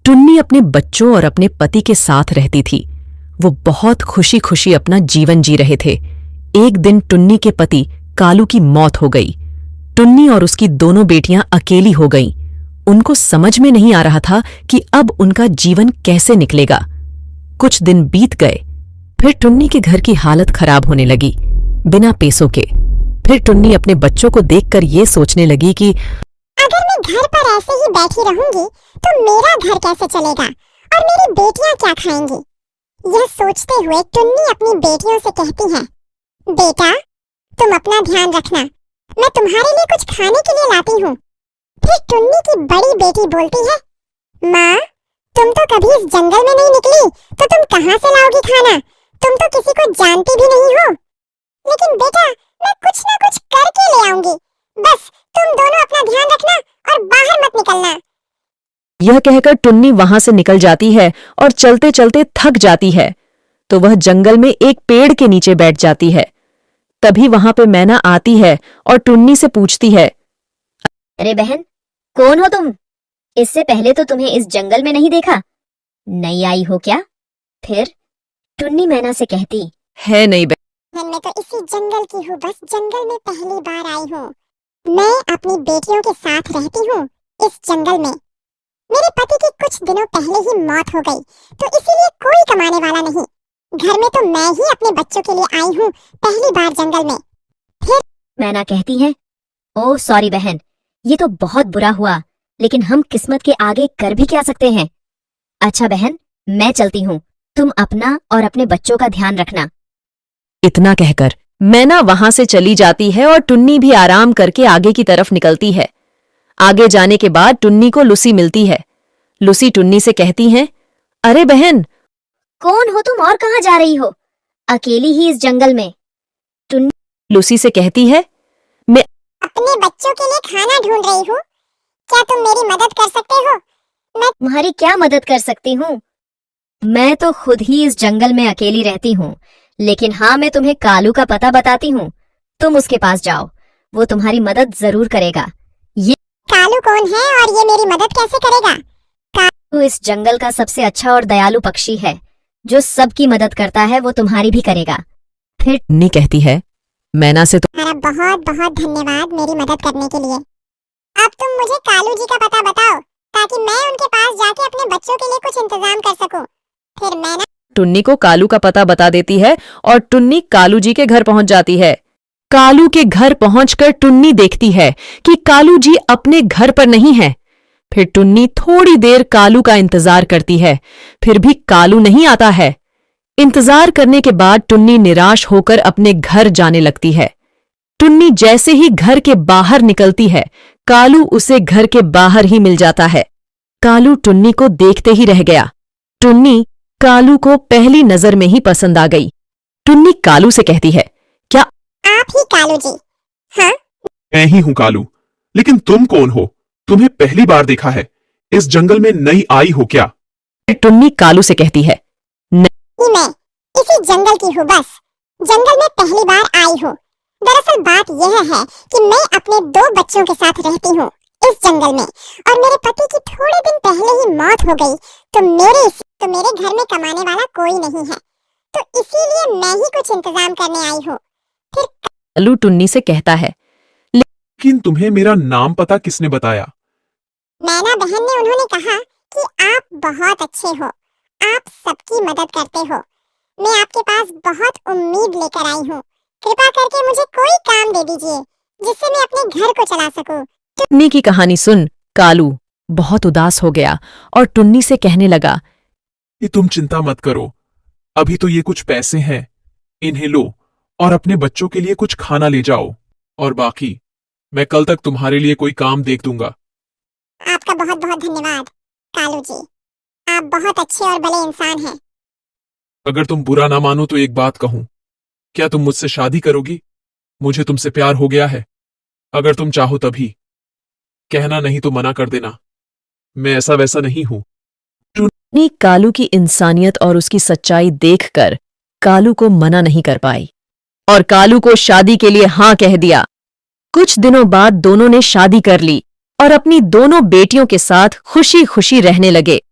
टुन्नी अपने बच्चों और अपने पति के साथ रहती थी। वो बहुत खुशी खुशी अपना जीवन जी रहे थे। एक दिन टुन्नी के पति कालू की मौत हो गई। टुन्नी और उसकी दोनों बेटियां अकेली हो गईं। उनको समझ में नहीं आ रहा था कि अब उनका जीवन कैसे निकलेगा। कुछ दिन बीत गए। फिर टुन्नी के घर की हालत खराब होने लगी, बिना पैसों के। फिर टुन्नी अपने बच्चों को देखकर ये सोचने लगी कि अगर मैं घर पर ऐसे ही बैठी रहूंगी तो मेरा घर कैसे चलेगा और मेरी बेटियां क्या खाएंगी। यह सोचते हुए टुन्नी अपनी बेटियों से कहती है, बेटा तुम अपना ध्यान रखना, मैं तुम्हारे लिए कुछ खाने के लिए लाती हूँ। फिर टुन्नी की बड़ी बेटी बोलती है, माँ तुम तो कभी इस जंगल में नहीं निकली तो तुम कहाँ से लाओगी खाना, तुम तो किसी को जानती भी नहीं हो। लेकिन बेटा मैं कुछ ना कुछ करके ले आऊंगी, बस तुम दोनों अपना ध्यान रखना और बाहर मत निकलना। यह कहकर टुन्नी वहां से निकल जाती है और चलते चलते थक जाती है तो वह जंगल में एक पेड़ के नीचे बैठ जाती है। तभी वहां पे मैना आती है और टुन्नी से पूछती है, अरे बहन कौन हो तुम? इससे पहले तो तुम्हें इस जंगल में नहीं देखा, नई आई हो क्या? फिर टुन्नी मैना से कहती है नहीं मैं तो इसी जंगल की हूँ, बस जंगल में पहली बार आई हूँ। मैं अपनी बेटियों के साथ रहती हूँ इस जंगल में। मेरे पति की कुछ दिनों पहले ही मौत हो गई, तो इसीलिए कोई कमाने वाला नहीं। घर में तो मैं ही अपने बच्चों के लिए आई हूँ पहली बार जंगल में। फिर मैना कहती है, ओह सॉरी बहन, ये तो बहुत बुरा हुआ, लेकिन हम किस्मत के आगे कर भी क्या सकते हैं। अच्छा बहन मैं चलती हूँ, तुम अपना और अपने बच्चों का ध्यान रखना। इतना कहकर मैना वहां से चली जाती है और टुन्नी भी आराम करके आगे की तरफ निकलती है। आगे जाने के बाद टुन्नी को लूसी मिलती है। लूसी टुन्नी से कहती है, अरे बहन कौन हो तुम और कहाँ जा रही हो, अकेली ही इस जंगल में? टुन्नी लूसी से कहती है, मैं अपने बच्चों के लिए खाना ढूंढ रही हूँ, क्या तुम मेरी मदद कर सकते हो? तुम्हारी क्या मदद कर सकती हूँ? मैं तो खुद ही इस जंगल में अकेली रहती हूँ, लेकिन हाँ मैं तुम्हें कालू का पता बताती हूँ, तुम उसके पास जाओ, वो तुम्हारी मदद जरूर करेगा। ये कालू कौन है और ये मेरी मदद कैसे करेगा? कालू इस जंगल का सबसे अच्छा और दयालु पक्षी है, जो सबकी मदद करता है वो तुम्हारी भी करेगा। फिर टुन्नी कहती है, मैना से तो तुम्हारा बहुत बहुत धन्यवाद मेरी मदद करने के लिए। अब तुम मुझे कालू जी का पता बताओ ताकि मैं उनके पास जाके अपने बच्चों के लिए कुछ इंतजाम कर सकूं। फिर मैना टुन्नी को कालू का पता बता देती है और टुन्नी कालू जी के घर पहुंच जाती है। कालू के घर पहुंचकर टुन्नी देखती है कि कालू जी अपने घर पर नहीं है। फिर टुन्नी थोड़ी देर कालू का इंतजार करती है, फिर भी कालू नहीं आता है। इंतजार करने के बाद टुन्नी निराश होकर अपने घर जाने लगती है। टुन्नी जैसे ही घर के बाहर निकलती है, कालू उसे घर के बाहर ही मिल जाता है। कालू टुन्नी को देखते ही रह गया। टुन्नी कालू को पहली नजर में ही पसंद आ गई। टुन्नी कालू से कहती है, क्या आप ही कालू जी? हाँ मैं ही हूँ कालू, लेकिन तुम कौन हो? तुम्हें पहली बार देखा है, इस जंगल में नई आई हो क्या? टुन्नी कालू से कहती है, मैं इसी जंगल की हूँ, बस जंगल में पहली बार आई हूँ। दरअसल बात यह है कि मैं अपने 2 बच्चों के साथ रहती हूँ इस जंगल में, और मेरे पति की थोड़े दिन पहले ही मौत हो गई, तो मेरे घर में कमाने वाला कोई नहीं है, तो इसीलिए मैं ही कुछ इंतजाम करने आई हूँ। फिर कालू टुन्नी से कहता है, लेकिन तुम्हें मेरा नाम पता किसने बताया? मैना बहन ने उन्होंने कहा कि आप बहुत अच्छे हो, आप सबकी मदद करते हो। मैं आपके पास बहुत उम्मीद लेकर आई हूँ, कृपा करके मुझे कोई काम दे दीजिए जिससे मैं अपने घर को चला सकूं। टुन्नी की कहानी सुन कालू बहुत उदास हो गया और टुन्नी से कहने लगा, ये तुम चिंता मत करो, अभी तो ये कुछ पैसे हैं, इन्हें लो और अपने बच्चों के लिए कुछ खाना ले जाओ, और बाकी मैं कल तक तुम्हारे लिए कोई काम देख दूंगा। आपका बहुत बहुत धन्यवाद कालू जी, आप बहुत अच्छे और भले इंसान हैं। अगर तुम बुरा ना मानो तो एक बात कहूं, क्या तुम मुझसे शादी करोगी? मुझे तुमसे प्यार हो गया है, अगर तुम चाहो तभी, कहना नहीं तो मना कर देना, मैं ऐसा वैसा नहीं हूं। टुन्नी कालू की इंसानियत और उसकी सच्चाई देखकर कालू को मना नहीं कर पाई और कालू को शादी के लिए हाँ कह दिया। कुछ दिनों बाद दोनों ने शादी कर ली और अपनी दोनों बेटियों के साथ खुशी खुशी रहने लगे।